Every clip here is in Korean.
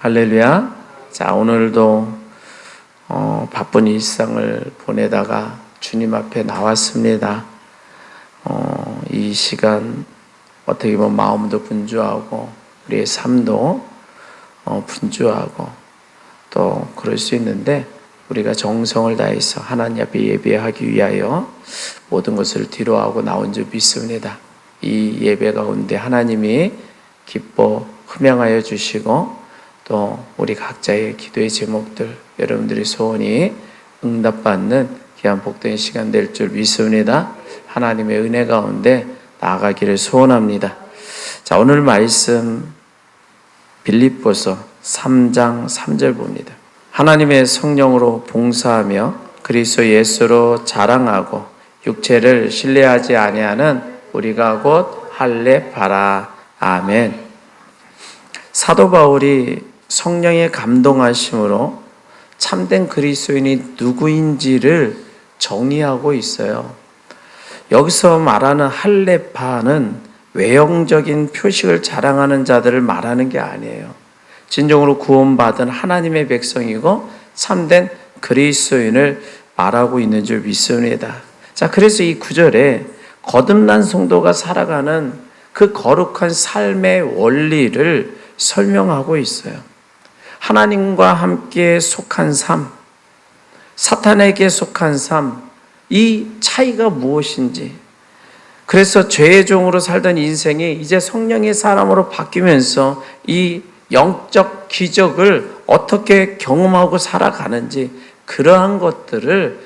할렐루야. 자, 오늘도 바쁜 일상을 보내다가 주님 앞에 나왔습니다. 이 시간 어떻게 보면 마음도 분주하고 우리의 삶도 분주하고 또 그럴 수 있는데, 우리가 정성을 다해서 하나님 앞에 예배하기 위하여 모든 것을 뒤로하고 나온 줄 믿습니다. 이 예배 가운데 하나님이 기뻐 흠양하여 주시고, 또 우리 각자의 기도의 제목들, 여러분들의 소원이 응답받는 귀한 복된 시간 될 줄 믿습니다. 하나님의 은혜 가운데 나아가기를 소원합니다. 자, 오늘 말씀 빌립보서 3장 3절 봅니다. 하나님의 성령으로 봉사하며 그리스도 예수로 자랑하고 육체를 신뢰하지 아니하는 우리가 곧 할례바라. 아멘. 사도 바울이 성령의 감동하심으로 참된 그리스도인이 누구인지를 정의하고 있어요. 여기서 말하는 할례파는 외형적인 표식을 자랑하는 자들을 말하는 게 아니에요. 진정으로 구원받은 하나님의 백성이고 참된 그리스도인을 말하고 있는 줄 믿습니다. 자, 그래서 이 구절에 거듭난 성도가 살아가는 그 거룩한 삶의 원리를 설명하고 있어요. 하나님과 함께 속한 삶, 사탄에게 속한 삶, 이 차이가 무엇인지, 그래서 죄의 종으로 살던 인생이 이제 성령의 사람으로 바뀌면서 이 영적 기적을 어떻게 경험하고 살아가는지, 그러한 것들을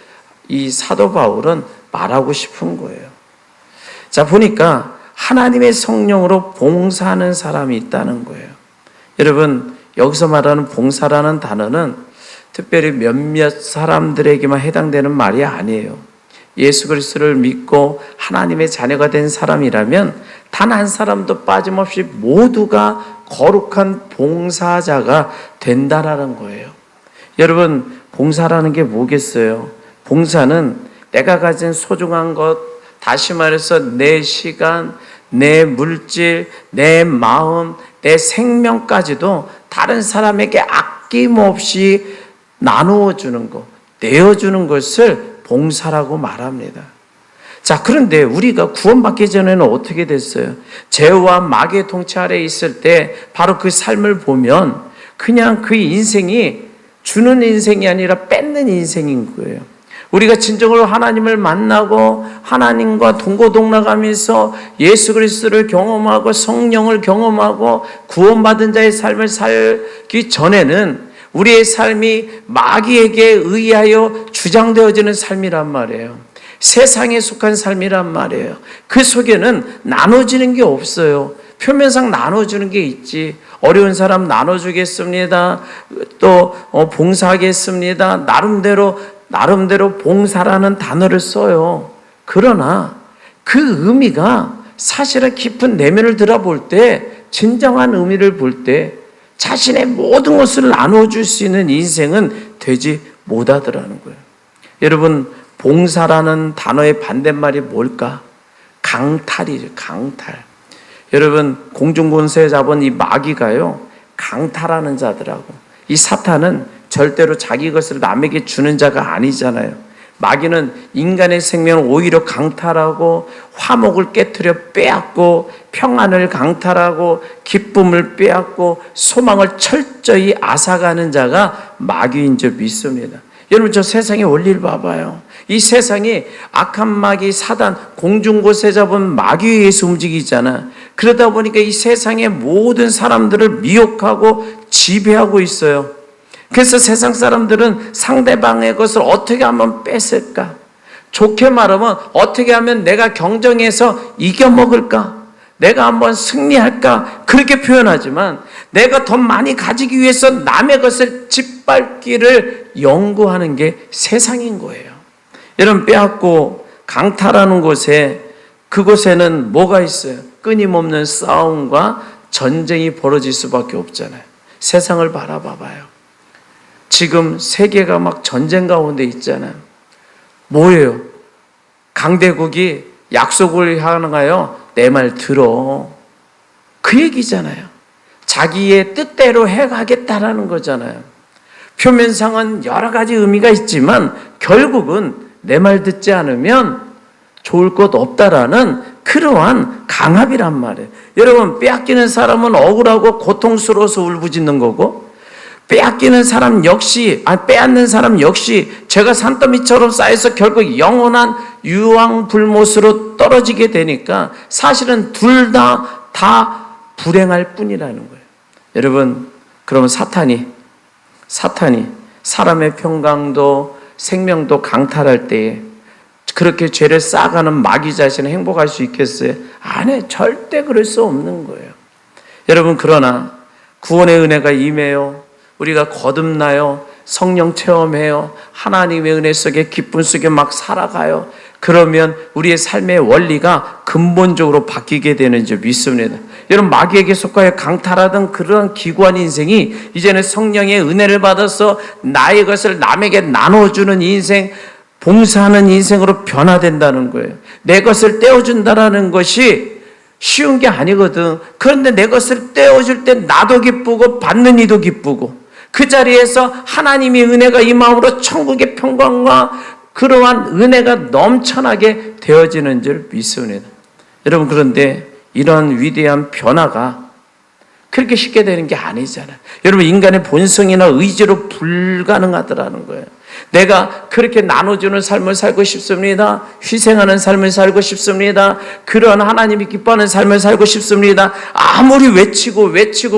이 사도 바울은 말하고 싶은 거예요. 자, 보니까 하나님의 성령으로 봉사하는 사람이 있다는 거예요. 여러분, 여기서 말하는 봉사라는 단어는 특별히 몇몇 사람들에게만 해당되는 말이 아니에요. 예수 그리스도를 믿고 하나님의 자녀가 된 사람이라면 단 한 사람도 빠짐없이 모두가 거룩한 봉사자가 된다라는 거예요. 여러분, 봉사라는 게 뭐겠어요? 봉사는 내가 가진 소중한 것, 다시 말해서 내 시간, 내 물질, 내 마음, 내 생명까지도 다른 사람에게 아낌없이 나누어 주는 것, 내어주는 것을 봉사라고 말합니다. 자, 그런데 우리가 구원받기 전에는 어떻게 됐어요? 죄와 마귀의 통치 아래에 있을 때 바로 그 삶을 보면 그냥 그 인생이 주는 인생이 아니라 뺏는 인생인 거예요. 우리가 진정으로 하나님을 만나고 하나님과 동고동락하면서 예수 그리스도를 경험하고 성령을 경험하고 구원받은 자의 삶을 살기 전에는 우리의 삶이 마귀에게 의하여 주장되어지는 삶이란 말이에요. 세상에 속한 삶이란 말이에요. 그 속에는 나눠지는 게 없어요. 표면상 나눠주는 게 있지. 어려운 사람 나눠주겠습니다. 또 봉사하겠습니다. 나름대로 봉사라는 단어를 써요. 그러나 그 의미가 사실은 깊은 내면을 들어볼 때, 진정한 의미를 볼 때 자신의 모든 것을 나눠줄 수 있는 인생은 되지 못하더라는 거예요. 여러분, 봉사라는 단어의 반대말이 뭘까? 강탈이죠. 강탈. 여러분, 공중권세 잡은 이 마귀가요, 강탈하는 자들하고, 이 사탄은 절대로 자기 것을 남에게 주는 자가 아니잖아요. 마귀는 인간의 생명을 오히려 강탈하고 화목을 깨트려 빼앗고 평안을 강탈하고 기쁨을 빼앗고 소망을 철저히 앗아가는 자가 마귀인 줄 믿습니다. 여러분, 저 세상의 원리를 봐봐요. 이 세상이 악한 마귀 사단, 공중곳에 잡은 마귀에 의해서 움직이잖아. 그러다 보니까 이 세상의 모든 사람들을 미혹하고 지배하고 있어요. 그래서 세상 사람들은 상대방의 것을 어떻게 하면 뺏을까? 좋게 말하면 어떻게 하면 내가 경쟁해서 이겨먹을까? 내가 한번 승리할까? 그렇게 표현하지만 내가 더 많이 가지기 위해서 남의 것을 짓밟기를 연구하는 게 세상인 거예요. 여러분, 빼앗고 강탈하는 곳에, 그곳에는 뭐가 있어요? 끊임없는 싸움과 전쟁이 벌어질 수밖에 없잖아요. 세상을 바라봐봐요. 지금 세계가 막 전쟁 가운데 있잖아요. 뭐예요? 강대국이 약속을 하는가요? 내 말 들어. 그 얘기잖아요. 자기의 뜻대로 해가겠다라는 거잖아요. 표면상은 여러 가지 의미가 있지만 결국은 내 말 듣지 않으면 좋을 것 없다라는 그러한 강압이란 말이에요. 여러분, 빼앗기는 사람은 억울하고 고통스러워서 울부짖는 거고, 빼앗기는 사람 역시, 빼앗는 사람 역시 죄가 산더미처럼 쌓여서 결국 영원한 유황불못으로 떨어지게 되니까 사실은 둘 다 불행할 뿐이라는 거예요. 여러분, 그러면 사탄이 사람의 평강도 생명도 강탈할 때에 그렇게 죄를 쌓아가는 마귀 자신은 행복할 수 있겠어요? 아니, 절대 그럴 수 없는 거예요. 여러분, 그러나 구원의 은혜가 임해요. 우리가 거듭나요. 성령 체험해요. 하나님의 은혜 속에 기쁨 속에 막 살아가요. 그러면 우리의 삶의 원리가 근본적으로 바뀌게 되는 줄 믿습니다. 여러분, 마귀에게 속하여 강탈하던 그러한 기구한 인생이 이제는 성령의 은혜를 받아서 나의 것을 남에게 나눠주는 인생, 봉사하는 인생으로 변화된다는 거예요. 내 것을 떼어준다라는 것이 쉬운 게 아니거든. 그런데 내 것을 떼어줄 때 나도 기쁘고 받는 이도 기쁘고, 그 자리에서 하나님의 은혜가 임함으로 천국의 평강과 그러한 은혜가 넘쳐나게 되어지는 줄 믿습니다. 여러분, 그런데 이런 위대한 변화가 그렇게 쉽게 되는 게 아니잖아요. 여러분, 인간의 본성이나 의지로 불가능하더라는 거예요. 내가 그렇게 나눠주는 삶을 살고 싶습니다. 희생하는 삶을 살고 싶습니다. 그런 하나님이 기뻐하는 삶을 살고 싶습니다. 아무리 외치고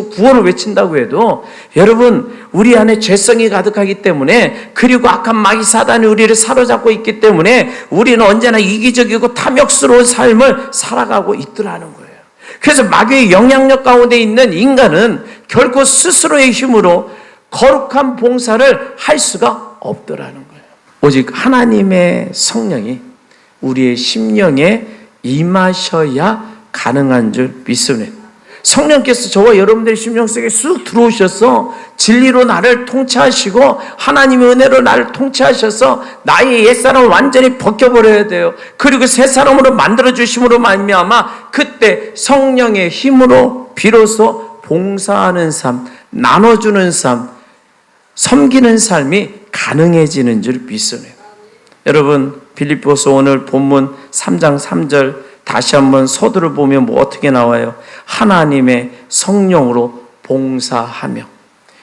구원을 외친다고 해도 여러분, 우리 안에 죄성이 가득하기 때문에, 그리고 악한 마귀 사단이 우리를 사로잡고 있기 때문에 우리는 언제나 이기적이고 탐욕스러운 삶을 살아가고 있더라는 거예요. 그래서 마귀의 영향력 가운데 있는 인간은 결코 스스로의 힘으로 거룩한 봉사를 할 수가 없더라는 거예요. 오직 하나님의 성령이 우리의 심령에 임하셔야 가능한 줄 믿습니다. 성령께서 저와 여러분들의 심령 속에 쑥 들어오셔서 진리로 나를 통치하시고 하나님의 은혜로 나를 통치하셔서 나의 옛사람을 완전히 벗겨버려야 돼요. 그리고 새 사람으로 만들어주심으로 말미암아 그때 성령의 힘으로 비로소 봉사하는 삶, 나눠주는 삶, 섬기는 삶이 가능해지는 줄 믿습니다. 여러분, 빌립보서 오늘 본문 3장 3절 다시 한번 서두를 보면 어떻게 나와요? 하나님의 성령으로 봉사하며.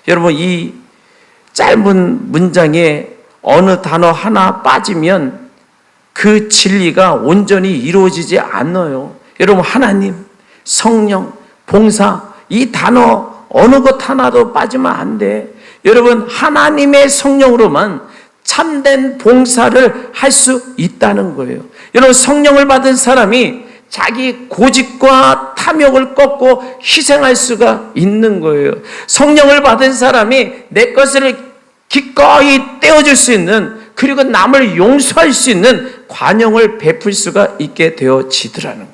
여러분, 이 짧은 문장에 어느 단어 하나 빠지면 그 진리가 온전히 이루어지지 않아요. 여러분, 하나님, 성령, 봉사, 이 단어 어느 것 하나도 빠지면 안 돼. 여러분, 하나님의 성령으로만 참된 봉사를 할 수 있다는 거예요. 여러분, 성령을 받은 사람이 자기 고집과 탐욕을 꺾고 희생할 수가 있는 거예요. 성령을 받은 사람이 내 것을 기꺼이 떼어줄 수 있는, 그리고 남을 용서할 수 있는 관용을 베풀 수가 있게 되어지더라는 거예요.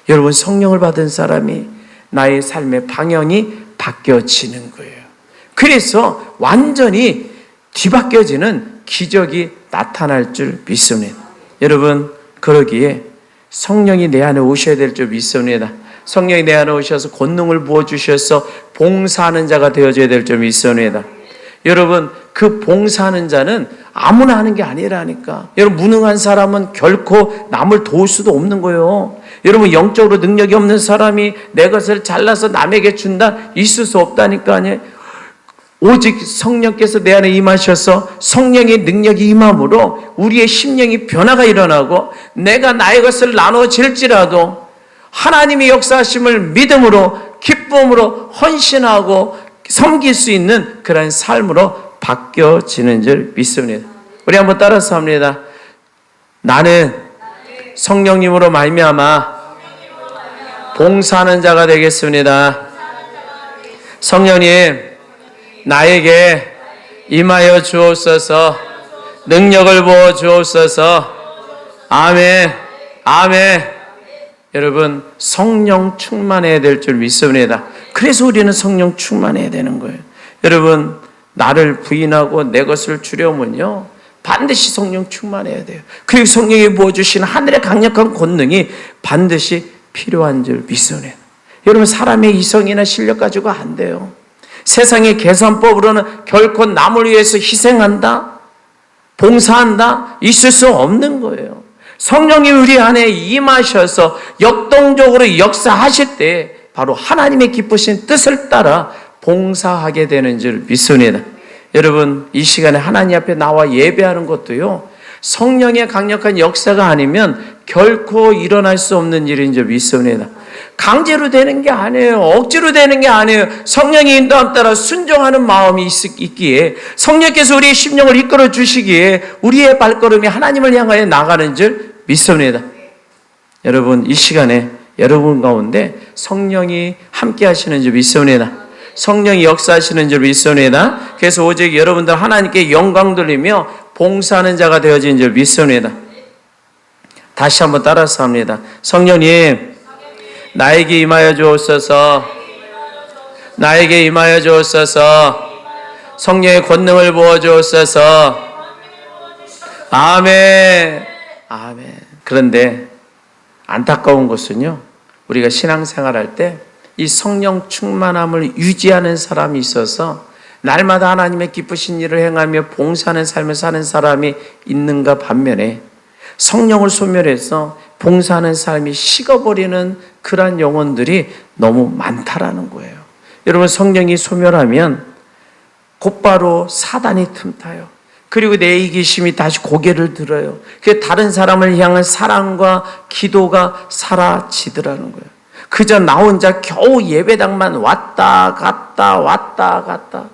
여러분, 성령을 받은 사람이 나의 삶의 방향이 바뀌어지는 거예요. 그래서 완전히 뒤바뀌어지는 기적이 나타날 줄 믿습니다. 여러분, 그러기에 성령이 내 안에 오셔야 될 줄 믿습니다. 성령이 내 안에 오셔서 권능을 부어주셔서 봉사하는 자가 되어줘야 될 줄 믿습니다. 여러분, 그 봉사하는 자는 아무나 하는 게 아니라니까. 여러분, 무능한 사람은 결코 남을 도울 수도 없는 거예요. 여러분, 영적으로 능력이 없는 사람이 내 것을 잘라서 남에게 준다? 있을 수 없다니까요. 오직 성령께서 내 안에 임하셔서 성령의 능력이 임함으로 우리의 심령이 변화가 일어나고, 내가 나의 것을 나눠질지라도 하나님의 역사하심을 믿음으로 기쁨으로 헌신하고 섬길 수 있는 그런 삶으로 바뀌어지는 줄 믿습니다. 우리 한번 따라서 합니다. 나는 성령님으로 말미암아 봉사하는 자가 되겠습니다. 성령님, 나에게 임하여 주옵소서. 능력을 부어 주옵소서. 아멘, 아멘. 여러분, 성령 충만해야 될 줄 믿습니다. 그래서 우리는 성령 충만해야 되는 거예요. 여러분, 나를 부인하고 내 것을 주려면요, 반드시 성령 충만해야 돼요. 그리고 성령이 부어주신 하늘의 강력한 권능이 반드시 필요한 줄 믿습니다. 여러분, 사람의 이성이나 실력 가지고 안 돼요. 세상의 계산법으로는 결코 남을 위해서 희생한다, 봉사한다, 있을 수 없는 거예요. 성령이 우리 안에 임하셔서 역동적으로 역사하실 때 바로 하나님의 기쁘신 뜻을 따라 봉사하게 되는 줄 믿습니다. 여러분, 이 시간에 하나님 앞에 나와 예배하는 것도요, 성령의 강력한 역사가 아니면 결코 일어날 수 없는 일인 줄 믿습니다. 강제로 되는 게 아니에요. 억지로 되는 게 아니에요. 성령의 인도함 따라 순종하는 마음이 있기에, 성령께서 우리의 심령을 이끌어 주시기에 우리의 발걸음이 하나님을 향하여 나가는 줄 믿습니다. 여러분, 이 시간에 여러분 가운데 성령이 함께 하시는 줄 믿습니다. 성령이 역사하시는 줄 믿습니다. 그래서 오직 여러분들 하나님께 영광 돌리며 봉사하는 자가 되어진 줄 믿습니다. 다시 한번 따라서 합니다. 성령님, 나에게 임하여 주옵소서. 나에게 임하여 주옵소서. 성령의 권능을 부어 주옵소서. 아멘. 아멘. 그런데 안타까운 것은요, 우리가 신앙생활할 때 이 성령 충만함을 유지하는 사람이 있어서 날마다 하나님의 기쁘신 일을 행하며 봉사하는 삶을 사는 사람이 있는가 반면에, 성령을 소멸해서 봉사하는 삶이 식어버리는 그러한 영혼들이 너무 많다라는 거예요. 여러분, 성령이 소멸하면 곧바로 사단이 틈타요. 그리고 내 이기심이 다시 고개를 들어요. 그 다른 사람을 향한 사랑과 기도가 사라지더라는 거예요. 그저 나 혼자 겨우 예배당만 왔다 갔다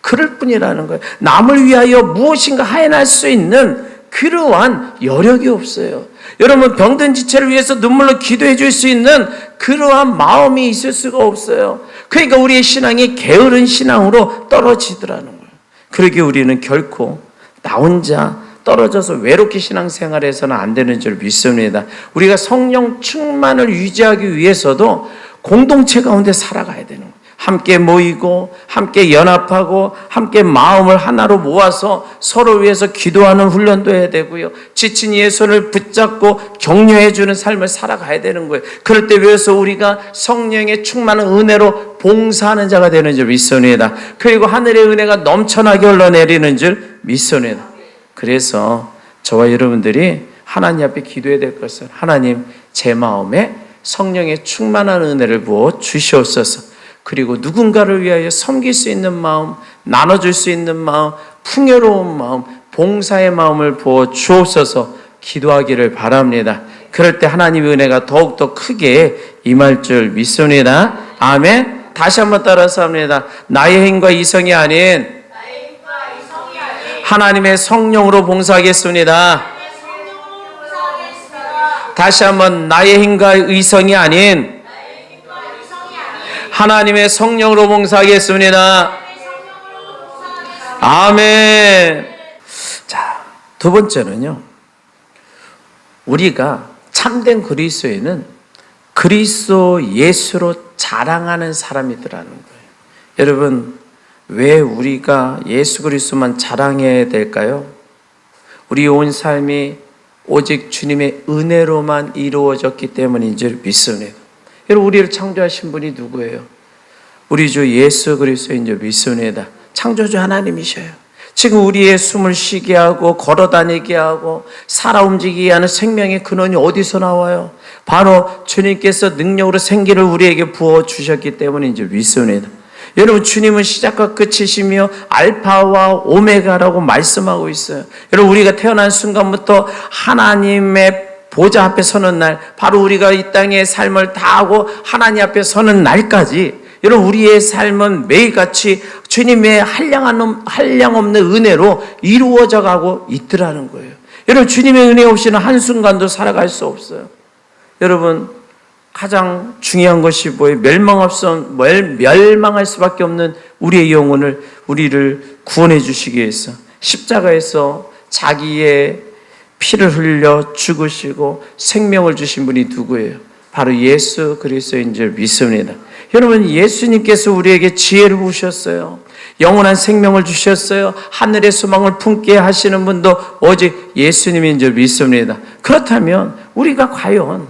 그럴 뿐이라는 거예요. 남을 위하여 무엇인가 해낼 수 있는 그러한 여력이 없어요. 여러분, 병든 지체를 위해서 눈물로 기도해 줄 수 있는 그러한 마음이 있을 수가 없어요. 그러니까 우리의 신앙이 게으른 신앙으로 떨어지더라는 거예요. 그러기에 우리는 결코 나 혼자 떨어져서 외롭게 신앙생활해서는 안 되는 줄 믿습니다. 우리가 성령 충만을 유지하기 위해서도 공동체 가운데 살아가야 되는 거예요. 함께 모이고 함께 연합하고 함께 마음을 하나로 모아서 서로 위해서 기도하는 훈련도 해야 되고요. 지친 이의 손을 붙잡고 격려해 주는 삶을 살아가야 되는 거예요. 그럴 때 위해서 우리가 성령의 충만한 은혜로 봉사하는 자가 되는 줄 믿습니다. 그리고 하늘의 은혜가 넘쳐나게 흘러내리는 줄 믿습니다. 그래서 저와 여러분들이 하나님 앞에 기도해야 될 것은, 하나님, 제 마음에 성령의 충만한 은혜를 부어 주시옵소서. 그리고 누군가를 위하여 섬길 수 있는 마음, 나눠줄 수 있는 마음, 풍요로운 마음, 봉사의 마음을 부어 주옵소서 기도하기를 바랍니다. 그럴 때 하나님의 은혜가 더욱더 크게 임할 줄 믿습니다. 아멘. 다시 한번 따라서 합니다. 나의 힘과 이성이 아닌 하나님의 성령으로 봉사하겠습니다. 다시 한번, 나의 힘과 의성이 아닌 하나님의 성령으로 봉사하겠습니다. 아멘. 자, 두 번째는요, 우리가 참된 그리스도인은 그리스도 예수로 자랑하는 사람이더라는 거예요. 여러분, 왜 우리가 예수 그리스도만 자랑해야 될까요? 우리 온 삶이 오직 주님의 은혜로만 이루어졌기 때문인 줄 믿습니다. 여러분, 우리를 창조하신 분이 누구예요? 우리 주 예수 그리스도인 줄 믿습니다. 창조주 하나님이셔요. 지금 우리의 숨을 쉬게 하고 걸어다니게 하고 살아 움직이게 하는 생명의 근원이 어디서 나와요? 바로 주님께서 능력으로 생기를 우리에게 부어주셨기 때문인 줄 믿습니다. 여러분, 주님은 시작과 끝이시며 알파와 오메가라고 말씀하고 있어요. 여러분, 우리가 태어난 순간부터 하나님의 보좌 앞에 서는 날, 바로 우리가 이 땅의 삶을 다하고 하나님 앞에 서는 날까지, 여러분, 우리의 삶은 매일같이 주님의 한량없는 은혜로 이루어져 가고 있더라는 거예요. 여러분, 주님의 은혜 없이는 한순간도 살아갈 수 없어요. 여러분, 가장 중요한 것이 뭐예요? 멸망할 수밖에 없는 우리의 영혼을, 우리를 구원해 주시기 위해서 십자가에서 자기의 피를 흘려 죽으시고 생명을 주신 분이 누구예요? 바로 예수 그리스도인 줄 믿습니다. 여러분, 예수님께서 우리에게 지혜를 부으셨어요. 영원한 생명을 주셨어요. 하늘의 소망을 품게 하시는 분도 오직 예수님인 줄 믿습니다. 그렇다면 우리가 과연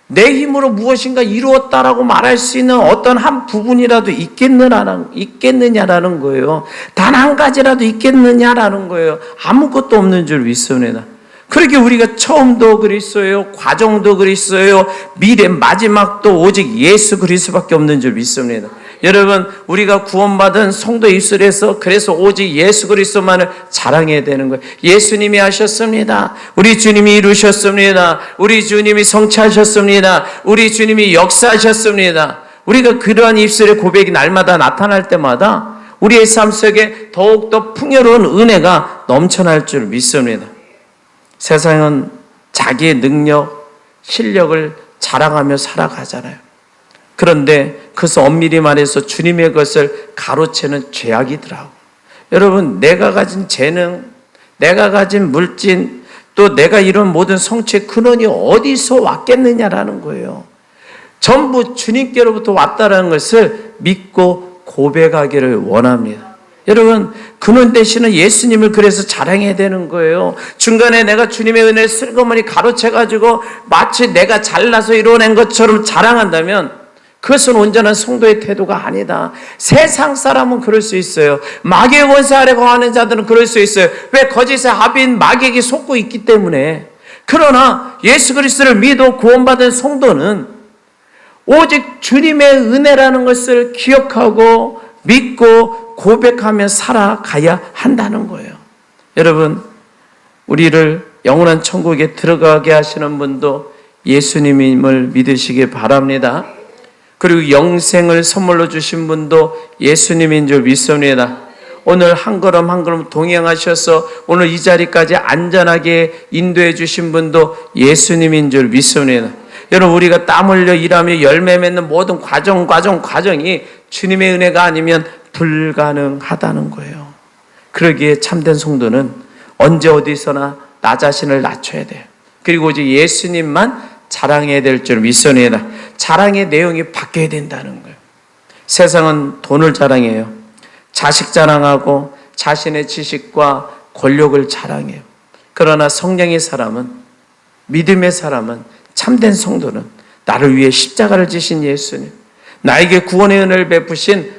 내 힘으로 무엇인가 이루었다라고 말할 수 있는 어떤 한 부분이라도 있겠느냐라는 거예요. 단 한 가지라도 있겠느냐라는 거예요. 아무것도 없는 줄 믿습니다. 그렇게 우리가 처음도 그리스도예요, 과정도 그리스도예요, 미래 마지막도 오직 예수 그리스도밖에 없는 줄 믿습니다. 여러분, 우리가 구원받은 성도의 입술에서 그래서 오직 예수 그리스도만을 자랑해야 되는 거예요. 예수님이 하셨습니다. 우리 주님이 이루셨습니다. 우리 주님이 성취하셨습니다. 우리 주님이 역사하셨습니다. 우리가 그러한 입술의 고백이 날마다 나타날 때마다 우리의 삶 속에 더욱더 풍요로운 은혜가 넘쳐날 줄 믿습니다. 세상은 자기의 능력, 실력을 자랑하며 살아가잖아요. 그런데 그것을 엄밀히 말해서 주님의 것을 가로채는 죄악이더라고. 여러분, 내가 가진 재능, 내가 가진 물질, 또 내가 이룬 모든 성취의 근원이 어디서 왔겠느냐라는 거예요. 전부 주님께로부터 왔다는 것을 믿고 고백하기를 원합니다. 여러분, 근원 되시는 예수님을 그래서 자랑해야 되는 거예요. 중간에 내가 주님의 은혜를 슬그머니 가로채가지고 마치 내가 잘나서 이루어낸 것처럼 자랑한다면 그것은 온전한 성도의 태도가 아니다. 세상 사람은 그럴 수 있어요. 마귀의 권세 아래 거하는 자들은 그럴 수 있어요. 왜? 거짓의 합인 마귀에게 속고 있기 때문에. 그러나 예수 그리스도를 믿어 구원받은 성도는 오직 주님의 은혜라는 것을 기억하고 믿고 고백하며 살아가야 한다는 거예요. 여러분, 우리를 영원한 천국에 들어가게 하시는 분도 예수님임을 믿으시기 바랍니다. 그리고 영생을 선물로 주신 분도 예수님인 줄 믿습니다. 오늘 한 걸음 한 걸음 동행하셔서 오늘 이 자리까지 안전하게 인도해 주신 분도 예수님인 줄 믿습니다. 여러분, 우리가 땀 흘려 일하며 열매 맺는 모든 과정이 주님의 은혜가 아니면 불가능하다는 거예요. 그러기에 참된 성도는 언제 어디서나 나 자신을 낮춰야 돼요. 그리고 오직 예수님만 자랑해야 될 줄 믿습니다. 자랑의 내용이 바뀌어야 된다는 거예요. 세상은 돈을 자랑해요. 자식 자랑하고 자신의 지식과 권력을 자랑해요. 그러나 성령의 사람은, 믿음의 사람은, 참된 성도는 나를 위해 십자가를 지신 예수님, 나에게 구원의 은혜를 베푸신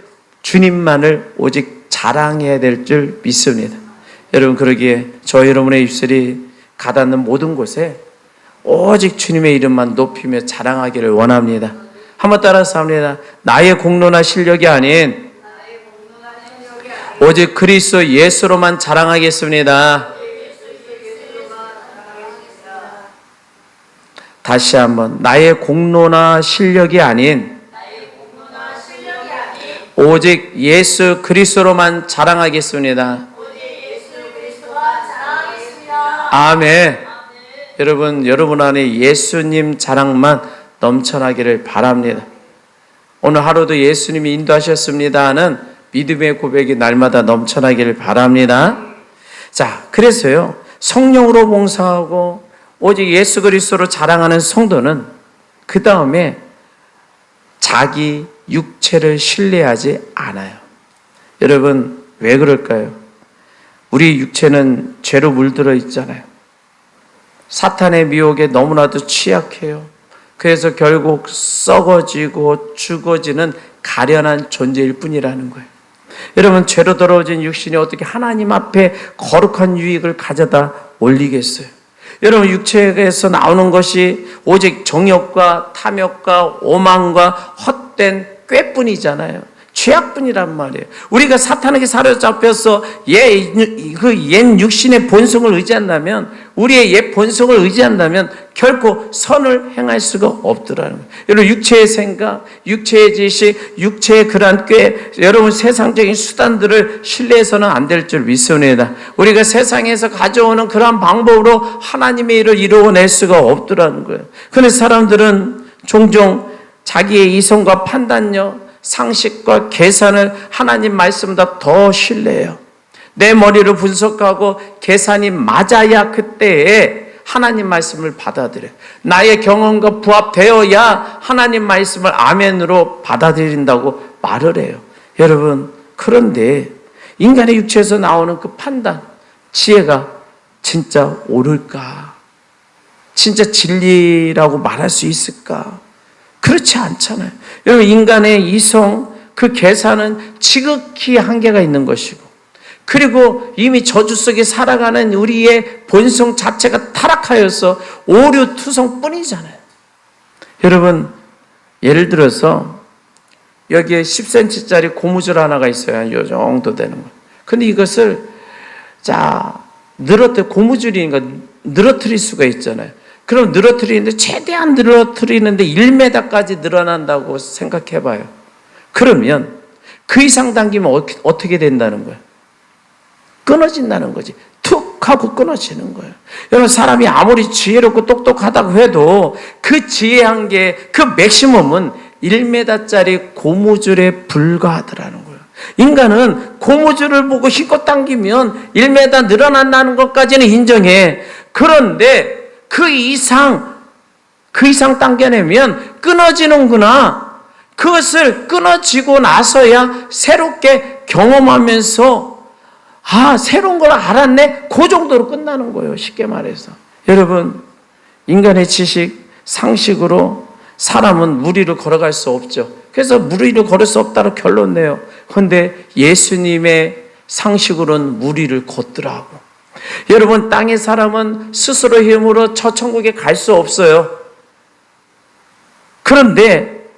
주님만을 오직 자랑해야 될 줄 믿습니다. 여러분, 그러기에 저 여러분의 입술이 가닿는 모든 곳에 오직 주님의 이름만 높이며 자랑하기를 원합니다. 한번 따라서 합니다. 나의 공로나 실력이 아닌 오직 그리스도 예수로만 자랑하겠습니다. 다시 한번, 나의 공로나 실력이 아닌 오직 예수 그리스도로만 자랑하겠습니다. 아멘. 여러분 안에 예수님 자랑만 넘쳐나기를 바랍니다. 오늘 하루도 예수님이 인도하셨습니다 하는 믿음의 고백이 날마다 넘쳐나기를 바랍니다. 자, 그래서요, 성령으로 봉사하고 오직 예수 그리스도로 자랑하는 성도는 그 다음에 자기 육체를 신뢰하지 않아요. 여러분, 왜 그럴까요? 우리 육체는 죄로 물들어 있잖아요. 사탄의 미혹에 너무나도 취약해요. 그래서 결국 썩어지고 죽어지는 가련한 존재일 뿐이라는 거예요. 여러분, 죄로 더러워진 육신이 어떻게 하나님 앞에 거룩한 유익을 가져다 올리겠어요? 여러분, 육체에서 나오는 것이 오직 정욕과 탐욕과 오만과 헛된 꾀뿐이잖아요. 죄악뿐이란 말이에요. 우리가 사탄에게 사로잡혀서 옛 육신의 본성을 의지한다면, 우리의 옛 본성을 의지한다면 결코 선을 행할 수가 없더라는 거예요. 여러분, 육체의 생각, 육체의 지식, 육체의 그러한 꾀, 여러분 세상적인 수단들을 신뢰해서는 안 될 줄 믿습니다. 우리가 세상에서 가져오는 그러한 방법으로 하나님의 일을 이루어낼 수가 없더라는 거예요. 그런데 사람들은 종종 자기의 이성과 판단력, 상식과 계산을 하나님 말씀보다 더 신뢰해요. 내 머리를 분석하고 계산이 맞아야 그때에 하나님 말씀을 받아들여요. 나의 경험과 부합되어야 하나님 말씀을 아멘으로 받아들인다고 말을 해요. 여러분, 그런데 인간의 육체에서 나오는 그 판단, 지혜가 진짜 옳을까? 진짜 진리라고 말할 수 있을까? 그렇지 않잖아요. 여러분, 인간의 이성, 그 계산은 지극히 한계가 있는 것이고, 그리고 이미 저주 속에 살아가는 우리의 본성 자체가 타락하여서 오류투성뿐이잖아요. 여러분, 예를 들어서 여기에 10cm짜리 고무줄 하나가 있어요. 이 정도 되는 거. 근데 이것을 고무줄이니까 늘어뜨릴 수가 있잖아요. 그럼 늘어뜨리는데 최대한 늘어뜨리는데 1m까지 늘어난다고 생각해 봐요. 그러면 그 이상 당기면 어떻게 된다는 거예요? 끊어진다는 거지. 툭 하고 끊어지는 거예요. 여러분, 사람이 아무리 지혜롭고 똑똑하다고 해도 그 지혜 한계, 그 맥시멈은 1m짜리 고무줄에 불과하더라는 거예요. 인간은 고무줄을 보고 힘껏 당기면 1m 늘어난다는 것까지는 인정해. 그런데 그 이상 당겨내면 끊어지는구나. 그것을 끊어지고 나서야 새롭게 경험하면서 새로운 걸 알았네? 그 정도로 끝나는 거예요. 쉽게 말해서. 여러분, 인간의 지식, 상식으로 사람은 무리를 걸어갈 수 없죠. 그래서 무리를 걸을 수 없다고 결론 내요. 그런데 예수님의 상식으로는 무리를 걷더라고. 여러분, 땅의 사람은 스스로 힘으로 저 천국에 갈 수 없어요. 그런데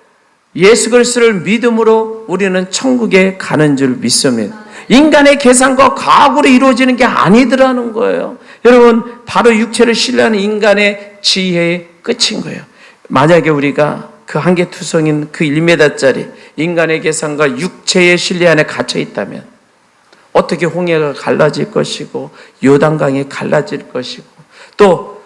예수 그리스도를 믿음으로 우리는 천국에 가는 줄 믿습니다. 인간의 계산과 과학으로 이루어지는 게 아니더라는 거예요. 여러분, 바로 육체를 신뢰하는 인간의 지혜의 끝인 거예요. 만약에 우리가 그 한계투성인 그 1m짜리 인간의 계산과 육체의 신뢰 안에 갇혀 있다면 어떻게 홍해가 갈라질 것이고 요단강이 갈라질 것이고 또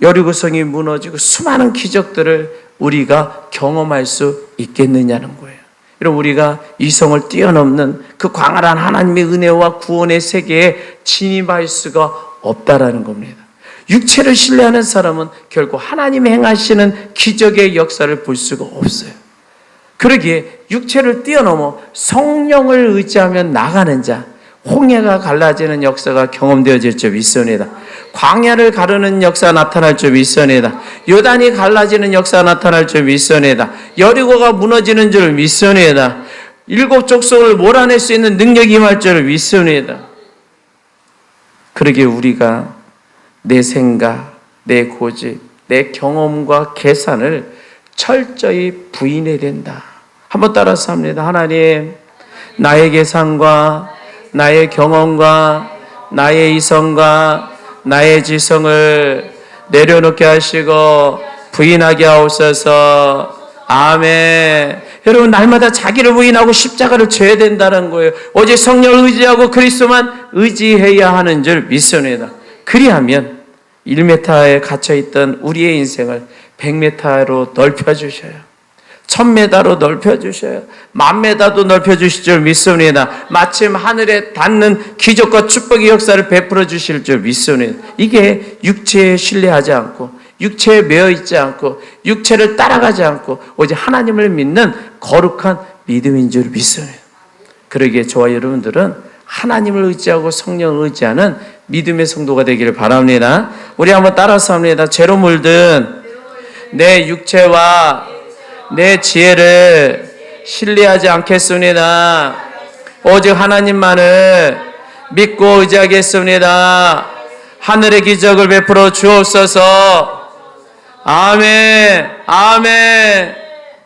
여리고성이 무너지고 수많은 기적들을 우리가 경험할 수 있겠느냐는 거예요. 여러분, 우리가 이성을 뛰어넘는 그 광활한 하나님의 은혜와 구원의 세계에 진입할 수가 없다라는 겁니다. 육체를 신뢰하는 사람은 결국 하나님이 행하시는 기적의 역사를 볼 수가 없어요. 그러기에 육체를 뛰어넘어 성령을 의지하며 나가는 자, 홍해가 갈라지는 역사가 경험되어질 줄 믿습니다. 광야를 가르는 역사가 나타날 줄 믿습니다. 요단이 갈라지는 역사가 나타날 줄 믿습니다. 여리고가 무너지는 줄 믿습니다. 7 족속을 몰아낼 수 있는 능력이 임할 줄 믿습니다. 그러기에 우리가 내 생각, 내 고집, 내 경험과 계산을 철저히 부인해야 된다. 한번 따라서 합니다. 하나님, 나의 계산과 나의 경험과 나의 이성과 나의 지성을 내려놓게 하시고 부인하게 하옵소서. 아멘. 여러분, 날마다 자기를 부인하고 십자가를 져야 된다는 거예요. 오직 성령을 의지하고 그리스도만 의지해야 하는 줄 믿습니다. 그리하면 1m에 갇혀있던 우리의 인생을 100m로 넓혀주셔요. 1000m로 넓혀주셔요. 10,000m도 넓혀주실 줄 믿습니다. 마침 하늘에 닿는 기적과 축복의 역사를 베풀어 주실 줄 믿습니다. 이게 육체에 신뢰하지 않고 육체에 매여있지 않고 육체를 따라가지 않고 오직 하나님을 믿는 거룩한 믿음인 줄 믿습니다. 그러기에 저와 여러분들은 하나님을 의지하고 성령을 의지하는 믿음의 성도가 되기를 바랍니다. 우리 한번 따라서 합니다. 죄로 물든 내 육체와 내 지혜를 신뢰하지 않겠습니다. 오직 하나님만을 믿고 의지하겠습니다. 하늘의 기적을 베풀어 주옵소서. 아멘, 아멘.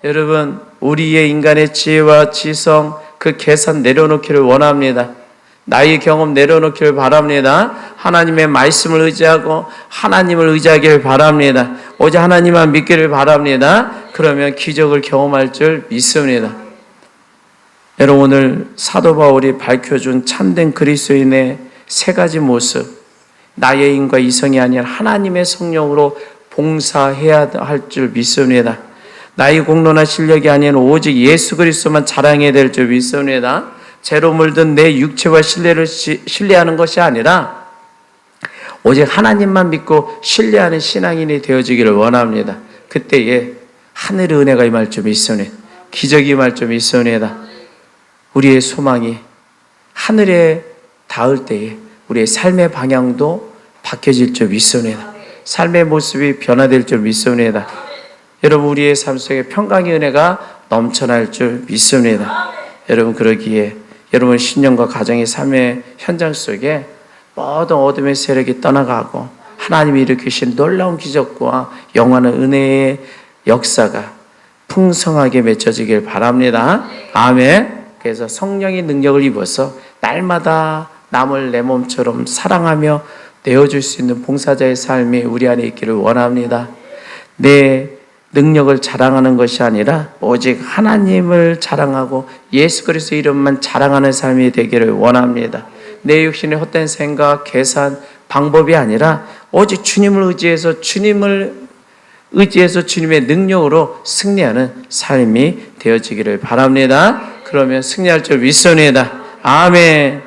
여러분, 우리의 인간의 지혜와 지성, 그 계산 내려놓기를 원합니다. 나의 경험 내려놓기를 바랍니다. 하나님의 말씀을 의지하고 하나님을 의지하기를 바랍니다. 오직 하나님만 믿기를 바랍니다. 그러면 기적을 경험할 줄 믿습니다. 여러분, 오늘 사도 바울이 밝혀준 참된 그리스도인의 3가지 모습, 나의 힘과 이성이 아니라 하나님의 성령으로 봉사해야 할 줄 믿습니다. 나의 공로나 실력이 아닌 오직 예수 그리스도만 자랑해야 될 줄 믿습니다. 죄로 물든 내 육체와 신뢰하는 것이 아니라 오직 하나님만 믿고 신뢰하는 신앙인이 되어지기를 원합니다. 그때에 하늘의 은혜가 임할 줄 믿습니다. 기적이 임할 줄 믿습니다. 우리의 소망이 하늘에 닿을 때에 우리의 삶의 방향도 바뀌어질 줄 믿습니다. 삶의 모습이 변화될 줄 믿습니다. 여러분 우리의 삶 속에 평강의 은혜가 넘쳐날 줄 믿습니다. 여러분 그러기에 여러분 신령과 가정의 삶의 현장 속에 모든 어둠의 세력이 떠나가고 하나님이 일으키신 놀라운 기적과 영원한 은혜의 역사가 풍성하게 맺혀지길 바랍니다. 아멘. 그래서 성령의 능력을 입어서 날마다 남을 내 몸처럼 사랑하며 내어줄 수 있는 봉사자의 삶이 우리 안에 있기를 원합니다. 내 능력을 자랑하는 것이 아니라 오직 하나님을 자랑하고 예수 그리스도 이름만 자랑하는 삶이 되기를 원합니다. 내 육신의 헛된 생각, 계산, 방법이 아니라 오직 주님을 의지해서 주님의 능력으로 승리하는 삶이 되어지기를 바랍니다. 그러면 승리할 줄 믿습니다. 아멘.